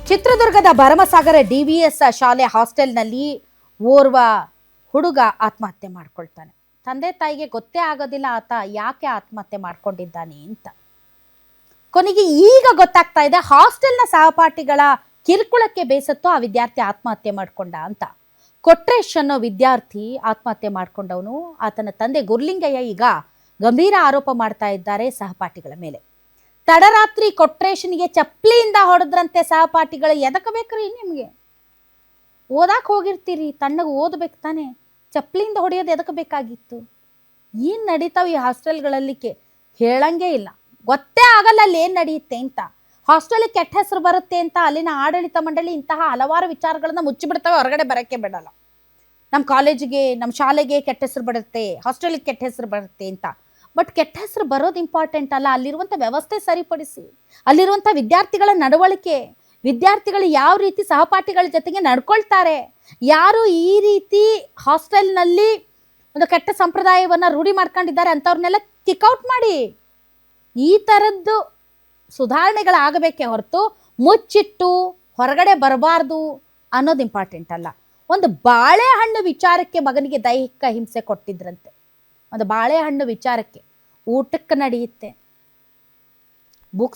ಚಿತ್ರದುರ್ಗದ ಭರಮಸಾಗರ ಡಿವಿಎಸ್ ಶಾಲೆ ಹಾಸ್ಟೆಲ್ನಲ್ಲಿ ಓರ್ವ ಹುಡುಗ ಆತ್ಮಹತ್ಯೆ ಮಾಡ್ಕೊಳ್ತಾನೆ. ತಂದೆ ತಾಯಿಗೆ ಗೊತ್ತೇ ಆಗೋದಿಲ್ಲ ಆತ ಯಾಕೆ ಆತ್ಮಹತ್ಯೆ ಮಾಡ್ಕೊಂಡಿದ್ದಾನೆ ಅಂತ. ಕೊನೆಗೆ ಈಗ ಗೊತ್ತಾಗ್ತಾ ಇದೆ ಹಾಸ್ಟೆಲ್ನ ಸಹಪಾಠಿಗಳ ಕಿರುಕುಳಕ್ಕೆ ಬೇಸತ್ತು ಆ ವಿದ್ಯಾರ್ಥಿ ಆತ್ಮಹತ್ಯೆ ಮಾಡ್ಕೊಂಡ ಅಂತ. ಕೊಟ್ರೇಶ್ ಅನ್ನೋ ವಿದ್ಯಾರ್ಥಿ ಆತ್ಮಹತ್ಯೆ ಮಾಡ್ಕೊಂಡವನು. ಆತನ ತಂದೆ ಗುರ್ಲಿಂಗಯ್ಯ ಈಗ ಗಂಭೀರ ಆರೋಪ ಮಾಡ್ತಾ ಇದ್ದಾರೆ ಸಹಪಾಠಿಗಳ ಮೇಲೆ. ತಡರಾತ್ರಿ ಕೊಟ್ರೇಶನಿಗೆ ಚಪ್ಪಲಿಯಿಂದ ಹೊಡೆದ್ರಂತೆ ಸಹಪಾಠಿಗಳು. ಎದಕ್ಕೆ ಬೇಕ್ರಿ ನಿಮಗೆ? ಓದಾಕ್ ಹೋಗಿರ್ತೀರಿ, ತಣ್ಣಗೆ ಓದ್ಬೇಕು ತಾನೆ, ಚಪ್ಪಲಿಯಿಂದ ಹೊಡೆಯೋದು ಎದಕ್ಕೆ ಬೇಕಾಗಿತ್ತು? ಏನು ನಡೀತಾವೆ ಈ ಹಾಸ್ಟೆಲ್ಗಳಲ್ಲಿ ಹೇಳಂಗೆ ಇಲ್ಲ. ಗೊತ್ತೇ ಆಗಲ್ಲ ಅಲ್ಲಿ ಏನು ನಡೆಯುತ್ತೆ ಅಂತ. ಹಾಸ್ಟೆಲಿಗೆ ಕೆಟ್ಟ ಹೆಸರು ಬರುತ್ತೆ ಅಂತ ಅಲ್ಲಿನ ಆಡಳಿತ ಮಂಡಳಿ ಇಂತಹ ಹಲವಾರು ವಿಚಾರಗಳನ್ನ ಮುಚ್ಚಿಬಿಡ್ತವೆ, ಹೊರಗಡೆ ಬರೋಕ್ಕೆ ಬಿಡಲ್ಲ. ನಮ್ಮ ಕಾಲೇಜಿಗೆ, ನಮ್ಮ ಶಾಲೆಗೆ ಕೆಟ್ಟ ಹೆಸರು ಬರುತ್ತೆ, ಹಾಸ್ಟೆಲಿಗೆ ಕೆಟ್ಟ ಹೆಸರು ಬರುತ್ತೆ ಅಂತ. ಬಟ್ ಕೆಟ್ಟ ಹೆಸರು ಬರೋದು ಇಂಪಾರ್ಟೆಂಟ್ ಅಲ್ಲ, ಅಲ್ಲಿರುವಂಥ ವ್ಯವಸ್ಥೆ ಸರಿಪಡಿಸಿ, ಅಲ್ಲಿರುವಂಥ ವಿದ್ಯಾರ್ಥಿಗಳ ನಡವಳಿಕೆ, ವಿದ್ಯಾರ್ಥಿಗಳು ಯಾವ ರೀತಿ ಸಹಪಾಠಿಗಳ ಜೊತೆಗೆ ನಡ್ಕೊಳ್ತಾರೆ, ಯಾರು ಈ ರೀತಿ ಹಾಸ್ಟೆಲ್ನಲ್ಲಿ ಒಂದು ಕೆಟ್ಟ ಸಂಪ್ರದಾಯವನ್ನು ರೂಢಿ ಮಾಡ್ಕೊಂಡಿದ್ದಾರೆ ಅಂಥವ್ರನ್ನೆಲ್ಲ ಕಿಕ್ಔಟ್ ಮಾಡಿ. ಈ ಥರದ್ದು ಸುಧಾರಣೆಗಳಾಗಬೇಕೇ ಹೊರತು ಮುಚ್ಚಿಟ್ಟು ಹೊರಗಡೆ ಬರಬಾರ್ದು ಅನ್ನೋದು ಇಂಪಾರ್ಟೆಂಟ್ ಅಲ್ಲ. ಒಂದು ಬಾಳೆಹಣ್ಣು ವಿಚಾರಕ್ಕೆ ಮಗನಿಗೆ ದೈಹಿಕ ಹಿಂಸೆ ಕೊಟ್ಟಿದ್ರಂತೆ. ಒಂದು ಬಾಳೆಹಣ್ಣು ವಿಚಾರಕ್ಕೆ ಊಟಕ್ಕೆ ನಡೆಯುತ್ತೆ, ಬುಕ್ಸ್